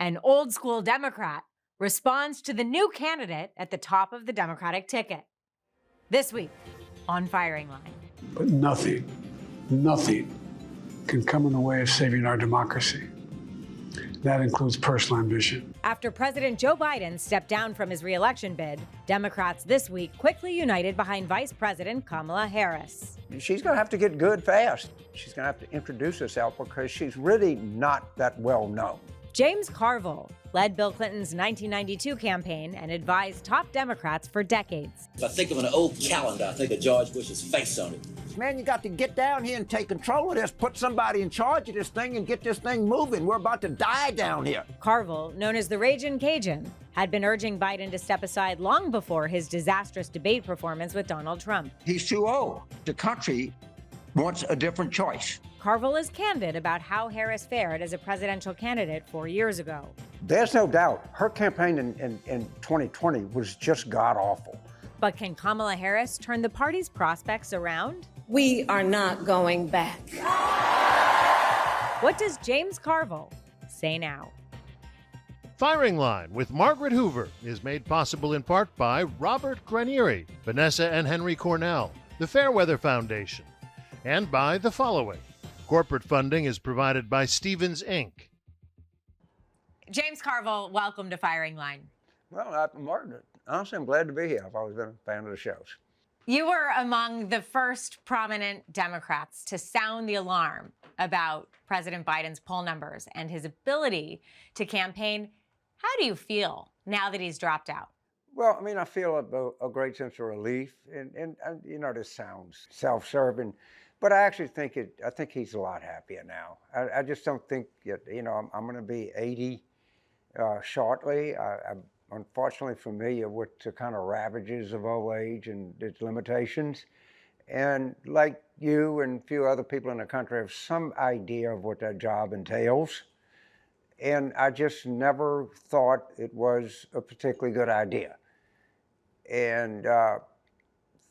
An old school Democrat responds to the new candidate at the top of the Democratic ticket. This week on Firing Line. But nothing can come in the way of saving our democracy. That includes personal ambition. After President Joe Biden stepped down from his re-election bid, Democrats this week quickly united behind Vice President Kamala Harris. She's going to have to get good fast. She's going to have to introduce herself because she's really not that well known. James Carville led Bill Clinton's 1992 campaign and advised top Democrats for decades. If I think of an old calendar, I think of George Bush's face on it. Man, you got to get down here and take control of this, put somebody in charge of this thing and get this thing moving. We're about to die down here. Carville, known as the Ragin' Cajun, had been urging Biden to step aside long before his disastrous debate performance with Donald Trump. He's too old. The country wants a different choice. Carville is candid about how Harris fared as a presidential candidate 4 years ago. There's no doubt her campaign in 2020 was just god-awful. But can Kamala Harris turn the party's prospects around? We are not going back. What does James Carville say now? Firing Line with Margaret Hoover is made possible in part by Robert Granieri, Vanessa and Henry Cornell, the Fairweather Foundation, and by the following. Corporate funding is provided by Stevens, Inc. James Carville, welcome to Firing Line. Well, Martin, honestly, I'm glad to be here. I've always been a fan of the shows. You were among the first prominent Democrats to sound the alarm about President Biden's poll numbers and his ability to campaign. How do you feel now that he's dropped out? Well, I mean, I feel a great sense of relief, and you know, this sounds self-serving, but I actually think I think he's a lot happier now. I just don't think that, you know, I'm going to be 80 shortly. I'm unfortunately familiar with the kind of ravages of old age and its limitations, and like you and a few other people in the country have some idea of what that job entails. And I just never thought it was a particularly good idea. And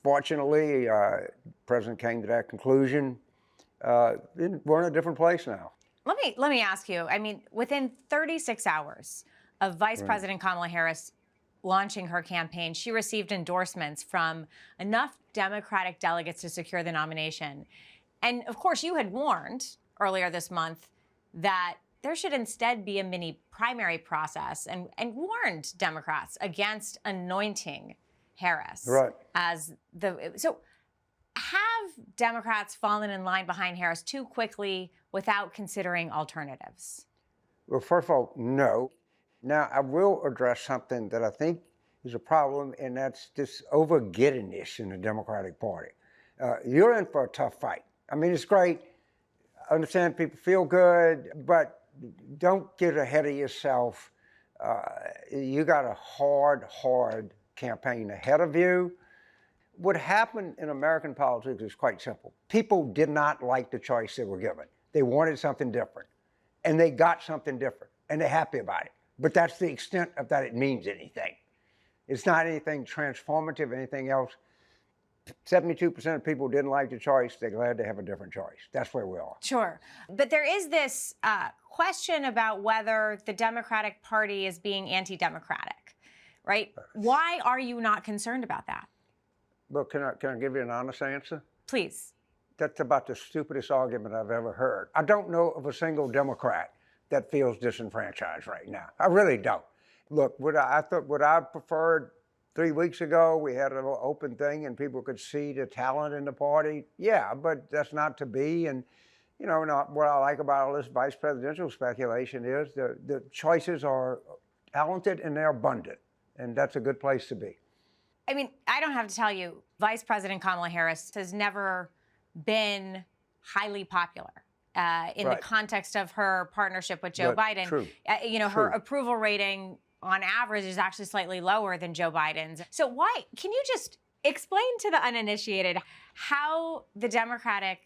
fortunately, the president came to that conclusion. We're in a different place now. Let me ask you, I mean, within 36 hours of Vice President Kamala Harris launching her campaign, she received endorsements from enough Democratic delegates to secure the nomination. And of course, you had warned earlier this month that there should instead be a mini primary process and warned Democrats against anointing Harris as the. So have Democrats fallen in line behind Harris too quickly without considering alternatives? Well, first of all, no. Now, I will address something that I think is a problem, and that's this over-giddiness in the Democratic Party. You're in for a tough fight. I mean, it's great. I understand people feel good, but don't get ahead of yourself. You got a hard campaign ahead of you. What happened in American politics is quite simple. People did not like the choice they were given. They wanted something different, and they got something different, and they're happy about it. But that's the extent of that it means anything. It's not anything transformative, anything else. 72% of people didn't like the choice. They're glad to have a different choice. That's where we are. Sure. But there is this question about whether the Democratic Party is being anti-democratic, right? Why are you not concerned about that? Well, can I give you an honest answer? Please. That's about the stupidest argument I've ever heard. I don't know of a single Democrat that feels disenfranchised right now. I really don't. Look, what I preferred 3 weeks ago, we had an open thing and people could see the talent in the party. Yeah, but that's not to be. And, you know, what I like about all this vice presidential speculation is the choices are talented and they're abundant. And that's a good place to be. I mean, I don't have to tell you, Vice President Kamala Harris has never been highly popular. In the context of her partnership with Joe Biden. True. Her approval rating on average is actually slightly lower than Joe Biden's. So can you just explain to the uninitiated how the Democratic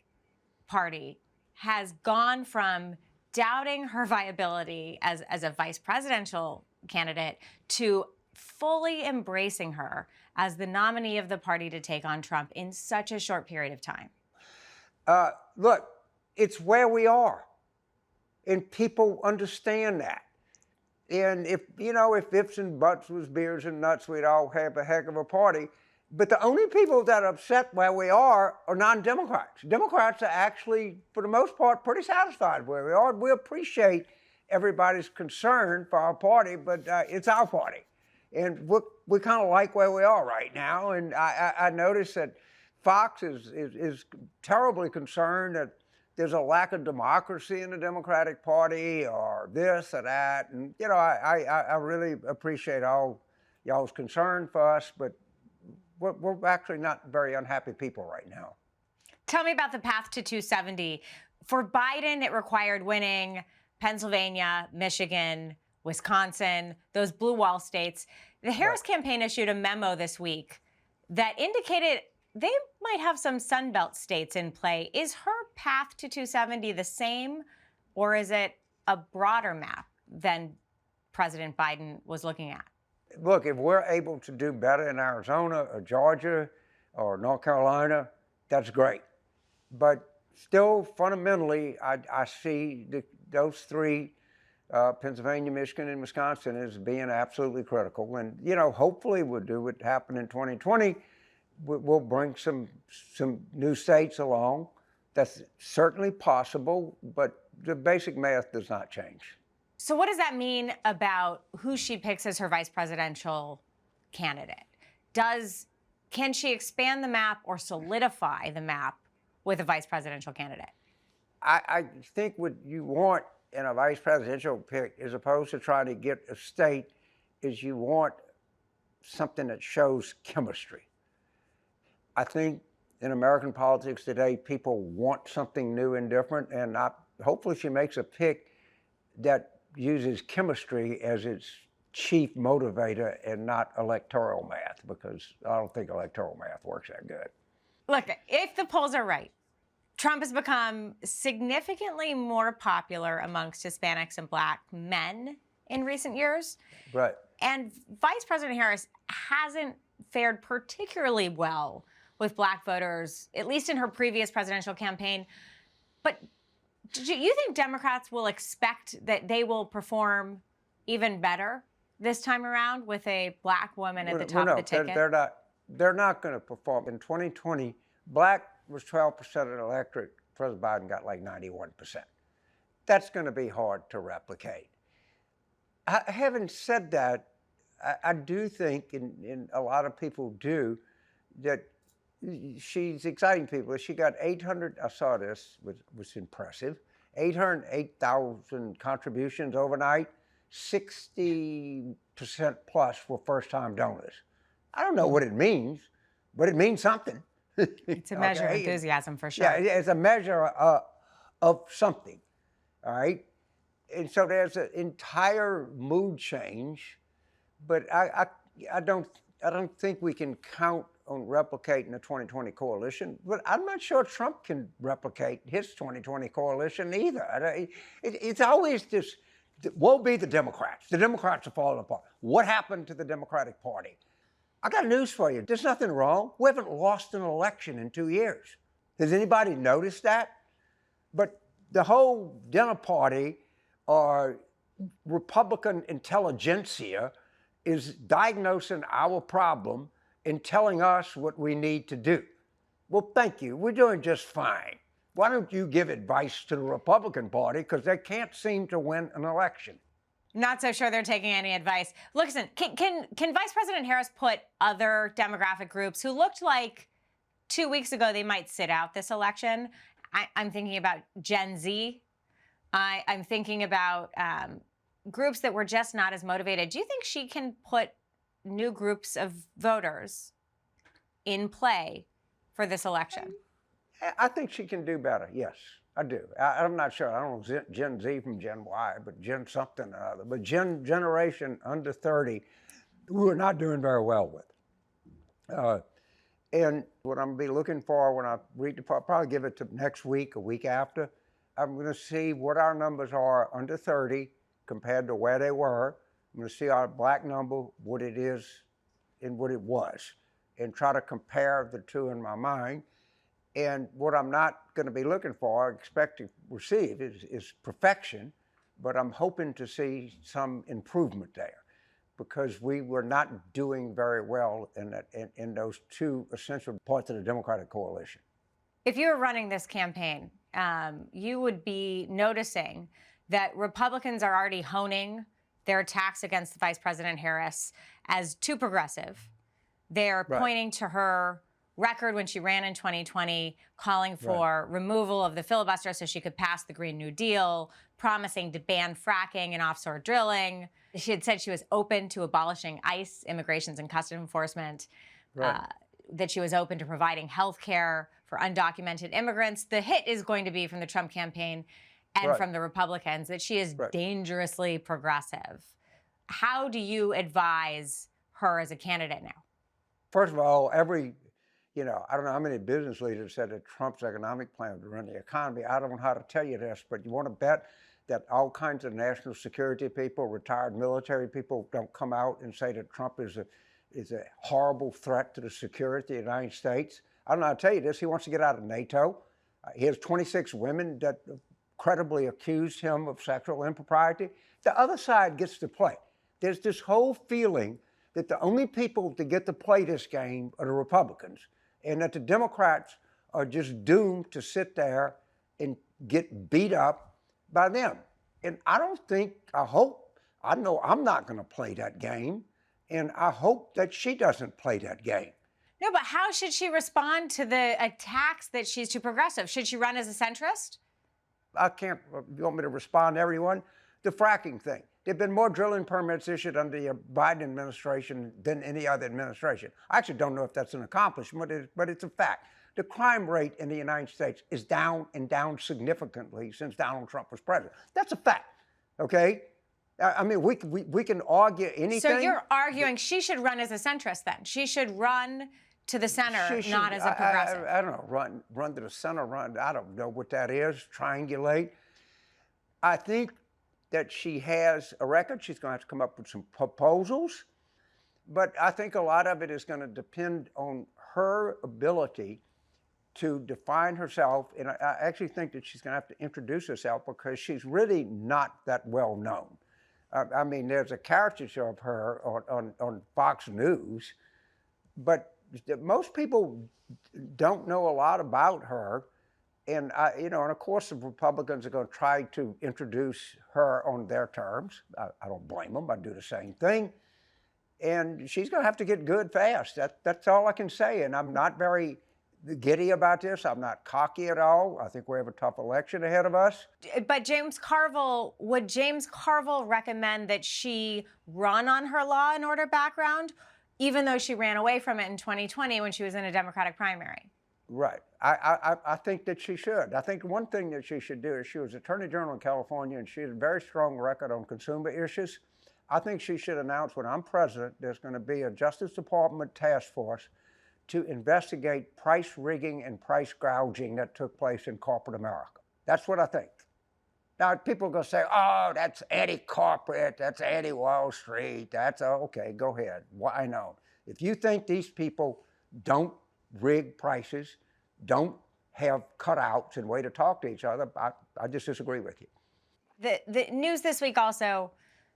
Party has gone from doubting her viability as a vice presidential candidate to fully embracing her as the nominee of the party to take on Trump in such a short period of time? Look, it's where we are. And people understand that. And if ifs and buts was beers and nuts, we'd all have a heck of a party. But the only people that are upset where we are non-Democrats. Democrats are actually, for the most part, pretty satisfied where we are. We appreciate everybody's concern for our party, but it's our party. And we kind of like where we are right now. And I noticed that Fox is terribly concerned that there's a lack of democracy in the Democratic Party or this or that. And, I really appreciate all y'all's concern for us, but we're actually not very unhappy people right now. Tell me about the path to 270. For Biden, it required winning Pennsylvania, Michigan, Wisconsin, those blue wall states. The Harris campaign issued a memo this week that indicated they might have some Sunbelt states in play. Is her path to 270 the same, or is it a broader map than President Biden was looking at? Look, if we're able to do better in Arizona or Georgia or North Carolina, that's great. But still, fundamentally, I see those three, Pennsylvania, Michigan, and Wisconsin, as being absolutely critical. And, hopefully we'll do what happened in 2020. We'll bring some new states along. That's certainly possible, but the basic math does not change. So what does that mean about who she picks as her vice presidential candidate? Can she expand the map or solidify the map with a vice presidential candidate? I think what you want in a vice presidential pick, as opposed to trying to get a state, is you want something that shows chemistry. I think in American politics today, people want something new and different, and hopefully she makes a pick that uses chemistry as its chief motivator and not electoral math, because I don't think electoral math works that good. Look, if the polls are right, Trump has become significantly more popular amongst Hispanics and Black men in recent years. Right. And Vice President Harris hasn't fared particularly well with Black voters, at least in her previous presidential campaign. But do you think Democrats will expect that they will perform even better this time around with a Black woman at the top of the ticket? They're not going to perform. In 2020, Black was 12% of the electorate. President Biden got like 91%. That's going to be hard to replicate. Having said that, I do think, and a lot of people do, that she's exciting people. She got 800, I saw this, was impressive, 808,000 contributions overnight, 60% plus were first-time donors. I don't know what it means, but it means something. It's a measure of enthusiasm for sure. Yeah, it's a measure of something, all right? And so there's an entire mood change, but I don't think we can count on replicating the 2020 coalition, but I'm not sure Trump can replicate his 2020 coalition either. It's always this, woe be the Democrats. The Democrats are falling apart. What happened to the Democratic Party? I got news for you. There's nothing wrong. We haven't lost an election in 2 years. Has anybody noticed that? But the whole dinner party or Republican intelligentsia is diagnosing our problem and telling us what we need to do. Well, thank you. We're doing just fine. Why don't you give advice to the Republican Party, because they can't seem to win an election? Not so sure they're taking any advice. Listen, can Vice President Harris put other demographic groups who looked like 2 weeks ago they might sit out this election? I'm thinking about Gen Z. I'm thinking about groups that were just not as motivated. Do you think she can put new groups of voters in play for this election? I think she can do better, yes, I do. I'm not sure. I don't know Gen Z from Gen Y, but Gen something or other. But generation under 30, we're not doing very well with. And what I'm going to be looking for when I read the, probably give it to next week, a week after, I'm going to see what our numbers are under 30 compared to where they were. I'm going to see our Black number, what it is and what it was, and try to compare the two in my mind. And what I'm not going to be looking for, expect to receive, is perfection, but I'm hoping to see some improvement there because we were not doing very well in those two essential parts of the Democratic coalition. If you were running this campaign, you would be noticing that Republicans are already honing their attacks against Vice President Harris as too progressive. They're pointing to her record when she ran in 2020, calling for removal of the filibuster so she could pass the Green New Deal, promising to ban fracking and offshore drilling. She had said she was open to abolishing ICE, Immigrations and Customs Enforcement, that she was open to providing health care for undocumented immigrants. The hit is going to be from the Trump campaign and from the Republicans that she is dangerously progressive. How do you advise her as a candidate now? First of all, I don't know how many business leaders said that Trump's economic plan would run the economy. I don't know how to tell you this, but you want to bet that all kinds of national security people, retired military people don't come out and say that Trump is a horrible threat to the security of the United States. I don't know how to tell you this. He wants to get out of NATO. He has 26 women that credibly accused him of sexual impropriety. The other side gets to play. There's this whole feeling that the only people to get to play this game are the Republicans, and that the Democrats are just doomed to sit there and get beat up by them. And I know I'm not going to play that game, and I hope that she doesn't play that game. No, but how should she respond to the attacks that she's too progressive? Should she run as a centrist? I can't, you want me to respond to everyone? The fracking thing. There have been more drilling permits issued under the Biden administration than any other administration. I actually don't know if that's an accomplishment, but it's a fact. The crime rate in the United States is down and down significantly since Donald Trump was president. That's a fact, okay? I mean, we can argue anything. So you're arguing she should run as a centrist then? She should run to the center, not as a progressive? I don't know, run to the center, I don't know what that is, triangulate. I think that she has a record. She's going to have to come up with some proposals. But I think a lot of it is going to depend on her ability to define herself. And I actually think that she's going to have to introduce herself because she's really not that well known. I mean, there's a caricature of her on Fox News, but most people don't know a lot about her. And and of course, the Republicans are going to try to introduce her on their terms. I don't blame them. I do the same thing. And she's going to have to get good fast. That's all I can say. And I'm not very giddy about this. I'm not cocky at all. I think we have a tough election ahead of us. But would James Carville recommend that she run on her law and order background, even though she ran away from it in 2020 when she was in a Democratic primary? Right. I think that she should. I think one thing that she should do is she was Attorney General in California and she had a very strong record on consumer issues. I think she should announce when I'm president, there's going to be a Justice Department task force to investigate price rigging and price gouging that took place in corporate America. That's what I think. Now, people are going to say, oh, that's anti-corporate, that's anti-Wall Street, that's okay, go ahead. Well, I know. If you think these people don't rig prices, don't have cutouts and way to talk to each other, I just disagree with you. The news this week also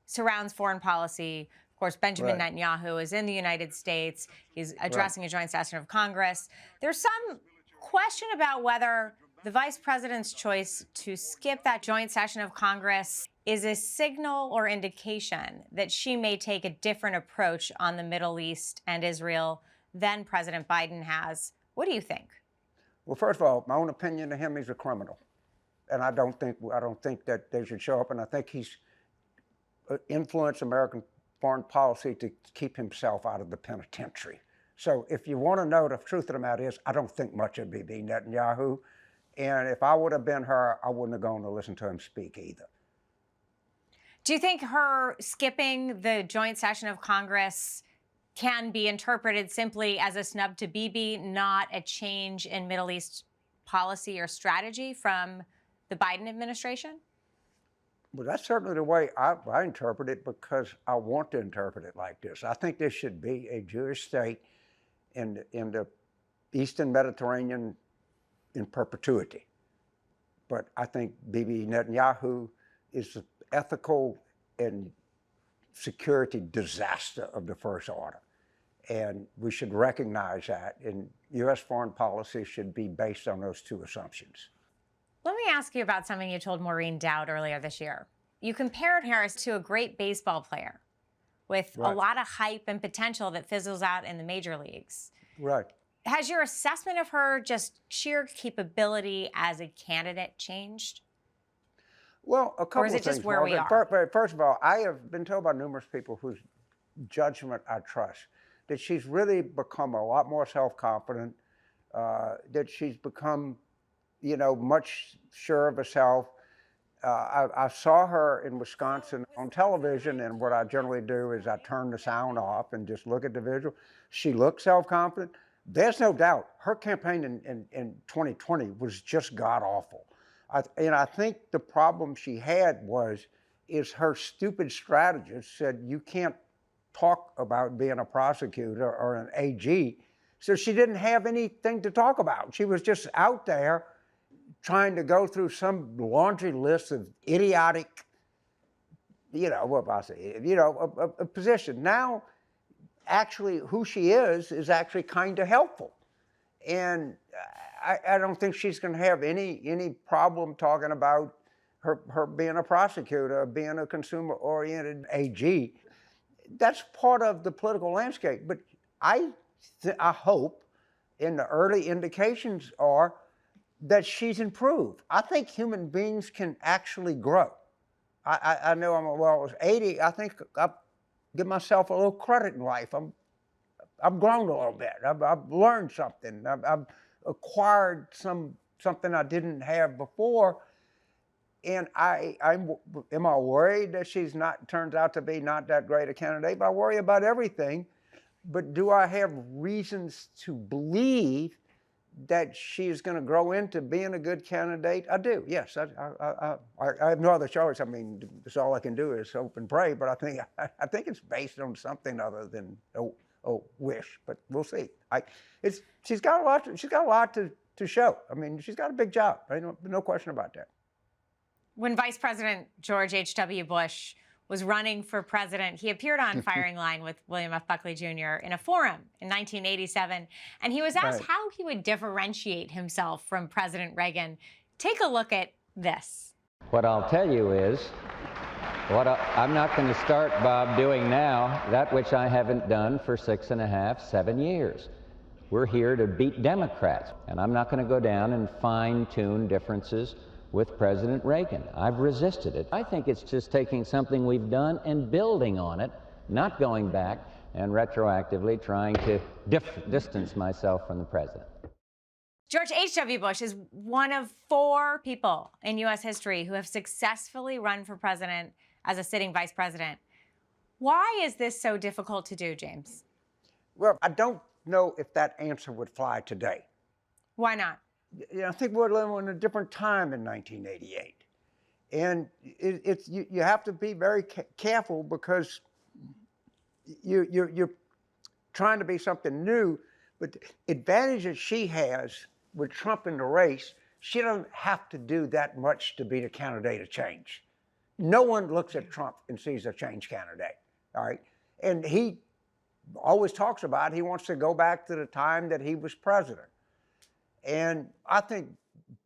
surrounds foreign policy. Of course, Benjamin Netanyahu is in the United States. He's addressing a joint session of Congress. There's some question about whether the vice president's choice to skip that joint session of Congress is a signal or indication that she may take a different approach on the Middle East and Israel than President Biden has. What do you think? Well, first of all, my own opinion of him, he's a criminal. And I don't think that they should show up. And I think he's influenced American foreign policy to keep himself out of the penitentiary. So if you want to know the truth of the matter is, I don't think much of Bibi Netanyahu. And if I would have been her, I wouldn't have gone to listen to him speak either. Do you think her skipping the joint session of Congress can be interpreted simply as a snub to Bibi, not a change in Middle East policy or strategy from the Biden administration? Well, that's certainly the way I interpret it because I want to interpret it like this. I think this should be a Jewish state in the Eastern Mediterranean in perpetuity. But I think Bibi Netanyahu is ethical and security disaster of the first order. And we should recognize that, and U.S. foreign policy should be based on those two assumptions. Let me ask you about something you told Maureen Dowd earlier this year. You compared Harris to a great baseball player with a lot of hype and potential that fizzles out in the major leagues. Right. Has your assessment of her just sheer capability as a candidate changed? Well, a couple Or is it of things. just where we Margaret. are? First of all, I have been told by numerous people whose judgment I trust that she's really become a lot more self-confident, that she's become, much sure of herself. I saw her in Wisconsin on television, and what I generally do is I turn the sound off and just look at the visual. She looked self-confident. There's no doubt her campaign in 2020 was just god-awful. I think the problem she had is her stupid strategist said, you can't talk about being a prosecutor or an AG. So she didn't have anything to talk about. She was just out there trying to go through some laundry list of idiotic, a position. Now, actually, who she is actually kind of helpful. And I don't think she's going to have any problem talking about her being a prosecutor, being a consumer-oriented AG. That's part of the political landscape. But I hope, and the early indications are, that she's improved. I think human beings can actually grow. I know I was 80. I think I give myself a little credit in life. I've grown a little bit. I've learned something. I've acquired something I didn't have before. And am I worried that she's turns out to be not that great a candidate? But I worry about everything. But do I have reasons to believe that she's going to grow into being a good candidate? I do, yes. I have no other choice. I mean, that's all I can do is hope and pray. But I think it's based on something other than a wish. But we'll see. She's got a lot to show. I mean, she's got a big job. Right? No question about that. When Vice President George H.W. Bush was running for president, he appeared on Firing Line with William F. Buckley Jr. in a forum in 1987, and he was asked how he would differentiate himself from President Reagan. Take a look at this. What I'll tell you is, I'm not going to start, Bob, doing now that which I haven't done for 6.5, 7 years. We're here to beat Democrats, and I'm not going to go down and fine-tune differences with President Reagan. I've resisted it. I think it's just taking something we've done and building on it, not going back and retroactively trying to distance myself from the president. George H.W. Bush is one of 4 people in U.S. history who have successfully run for president as a sitting vice president. Why is this so difficult to do, James? Well, I don't know if that answer would fly today. Why not? I think we're living in a different time in 1988. And you have to be very careful because you're trying to be something new. But the advantage that she has with Trump in the race, she doesn't have to do that much to be the candidate of change. No one looks at Trump and sees a change candidate, all right? And he always talks about he wants to go back to the time that he was president. And I think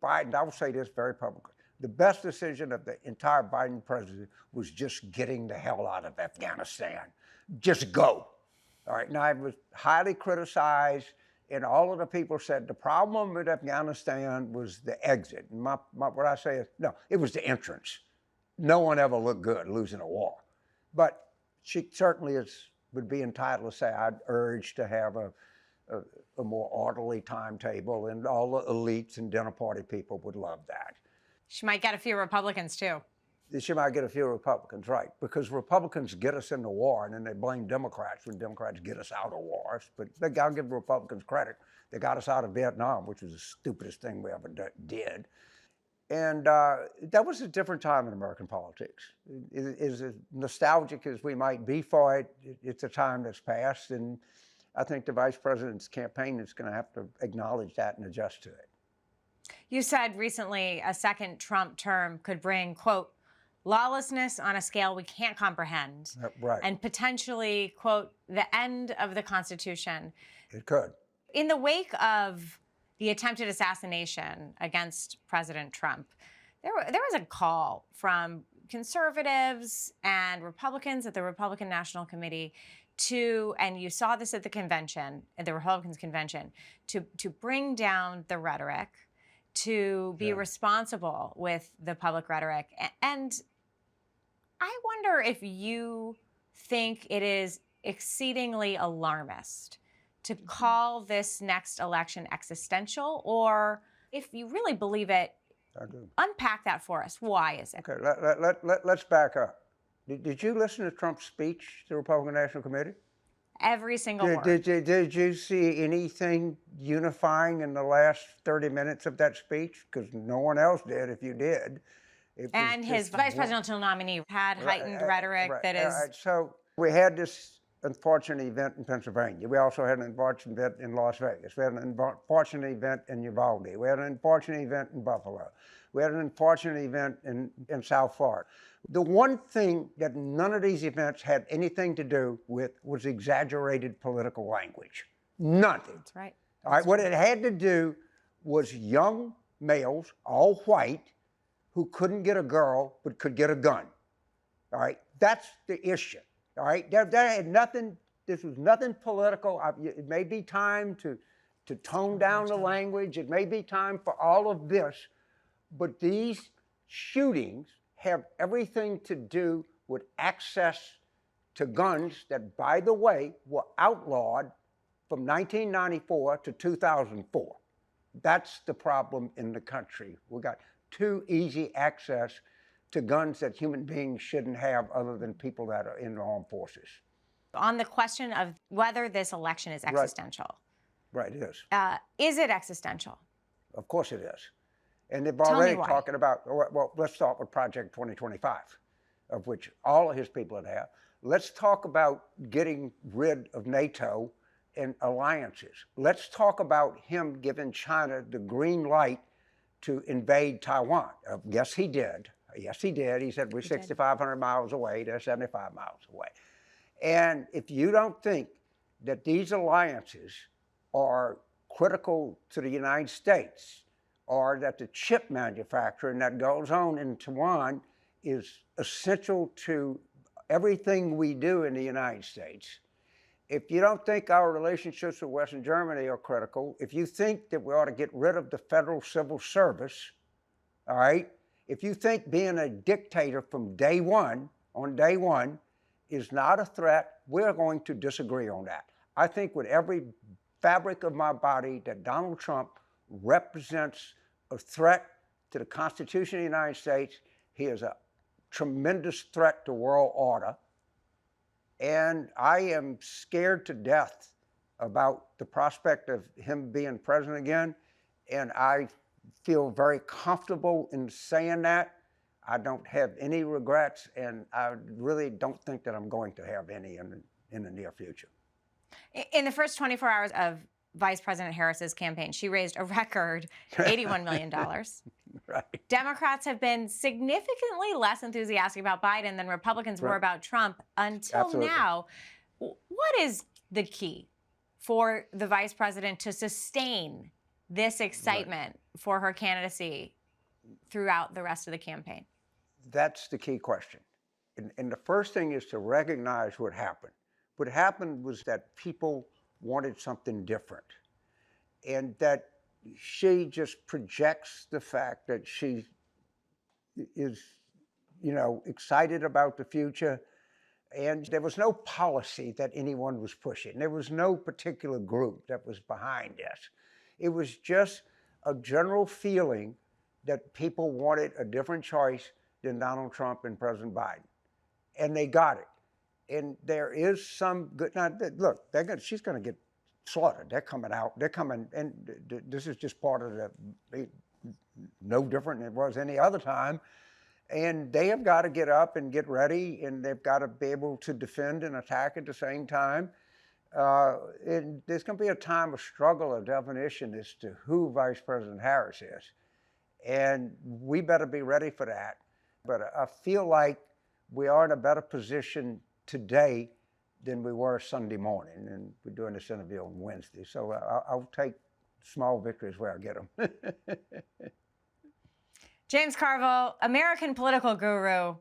Biden, I will say this very publicly, the best decision of the entire Biden presidency was just getting the hell out of Afghanistan. Just go. All right, now it was highly criticized, and all of the people said the problem with Afghanistan was the exit. And what I say is, no, it was the entrance. No one ever looked good losing a war. But she certainly would be entitled to say, I'd urge to have a more orderly timetable, and all the elites and dinner party people would love that. She might get a few Republicans, too. She might get a few Republicans, right, because Republicans get us in the war, and then they blame Democrats when Democrats get us out of wars. But I'll give Republicans credit. They got us out of Vietnam, which was the stupidest thing we ever did. And that was a different time in American politics. As nostalgic as we might be for it, it's a time that's passed, and I think the vice president's campaign is going to have to acknowledge that and adjust to it. You said recently a second Trump term could bring, quote, lawlessness on a scale we can't comprehend, Right. and potentially, quote, the end of the Constitution. It could. In the wake of the attempted assassination against President Trump, there was a call from conservatives and Republicans at the Republican National Committee to, and you saw this at the convention, at the Republicans convention, to bring down the rhetoric, to be responsible with the public rhetoric. And I wonder if you think it is exceedingly alarmist to call this next election existential, or if you really believe it, I do. unpack that for us. Why is it? Okay, let's back up. Did you listen to Trump's speech to the Republican National Committee? Every single word. Did you see anything unifying in the last 30 minutes of that speech? Because no one else did, if you did. It was And his just vice presidential nominee had heightened rhetoric that is. Right. So we had this unfortunate event in Pennsylvania. We also had an unfortunate event in Las Vegas. We had an unfortunate event in Uvalde. We had an unfortunate event in Buffalo. We had an unfortunate event in South Florida. The one thing that none of these events had anything to do with was exaggerated political language. Nothing. That's right. All right, what it had to do was young males, all white, who couldn't get a girl but could get a gun. All right, that's the issue. All right, there had nothing. This was nothing political. It may be time to tone down the language. It may be time for all of this, but these shootings have everything to do with access to guns that, by the way, were outlawed from 1994 to 2004. That's the problem in the country. We got too easy access to guns that human beings shouldn't have other than people that are in the armed forces. On the question of whether this election is existential. Right, it is. Is it existential? Of course it is. And they've Tell me already why. talking about, well, let's start with Project 2025, of which all of his people would have. Let's talk about getting rid of NATO and alliances. Let's talk about him giving China the green light to invade Taiwan. Yes, he did. Yes, he did. He said, we're 6,500 miles away. They're 75 miles away. And if you don't think that these alliances are critical to the United States, or that the chip manufacturing that goes on in Taiwan is essential to everything we do in the United States, if you don't think our relationships with Western Germany are critical, if you think that we ought to get rid of the federal civil service, all right, if you think being a dictator from day one, on day one, is not a threat, we're going to disagree on that. I think with every fabric of my body that Donald Trump represents a threat to the Constitution of the United States. He is a tremendous threat to world order. And I am scared to death about the prospect of him being president again. And I feel very comfortable in saying that. I don't have any regrets, and I really don't think that I'm going to have any in the near future. In the first 24 hours of Vice President Harris's campaign, she raised a record $81 million. Right. Democrats have been significantly less enthusiastic about Biden than Republicans were about Trump until Absolutely. now. What is the key for the vice president to sustain this excitement for her candidacy throughout the rest of the campaign? That's the key question. And the first thing is to recognize what happened. What happened was that people wanted something different, and that she just projects the fact that she is, excited about the future, and there was no policy that anyone was pushing. There was no particular group that was behind this. It was just a general feeling that people wanted a different choice than Donald Trump and President Biden, and they got it. And there is some good. Now, look, she's going to get slaughtered. They're coming out. They're coming, and this is just part of no different than it was any other time. And they have got to get up and get ready, and they've got to be able to defend and attack at the same time. And there's going to be a time of struggle, of definition as to who Vice President Harris is. And we better be ready for that. But I feel like we are in a better position today than we were Sunday morning, and we're doing this interview on Wednesday. So I'll take small victories where I get them. James Carville, American political guru.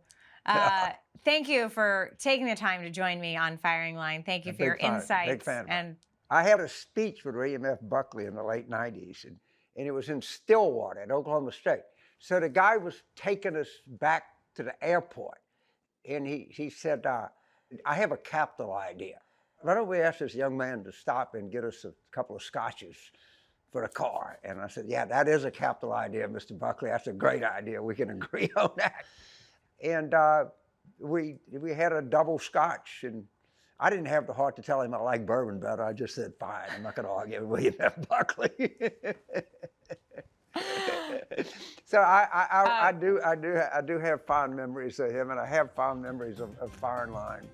Thank you for taking the time to join me on Firing Line. Thank you for your insights. Big fan. And I had a speech with William F. Buckley in the late 90s, and it was in Stillwater at Oklahoma State. So the guy was taking us back to the airport, and he said, I have a capital idea. Why don't we ask this young man to stop and get us a couple of scotches for the car? And I said, yeah, that is a capital idea, Mr. Buckley. That's a great idea. We can agree on that. And we had a double scotch, and I didn't have the heart to tell him I like bourbon better. I just said, fine, I'm not going to argue with William F. Buckley. So I do have fond memories of him, and I have fond memories of Firing Line.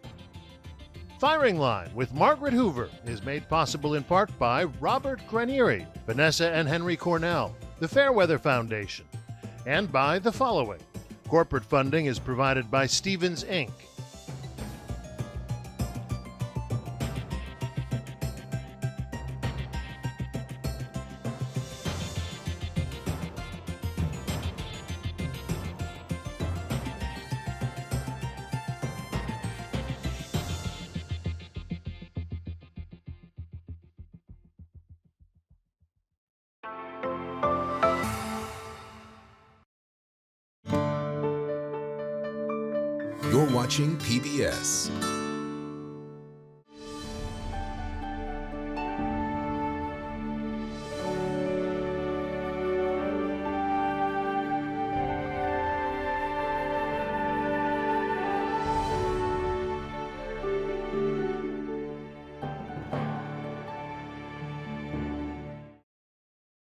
Firing Line with Margaret Hoover is made possible in part by Robert Granieri, Vanessa and Henry Cornell, the Fairweather Foundation, and by the following. Corporate funding is provided by Stevens, Inc. You're watching PBS.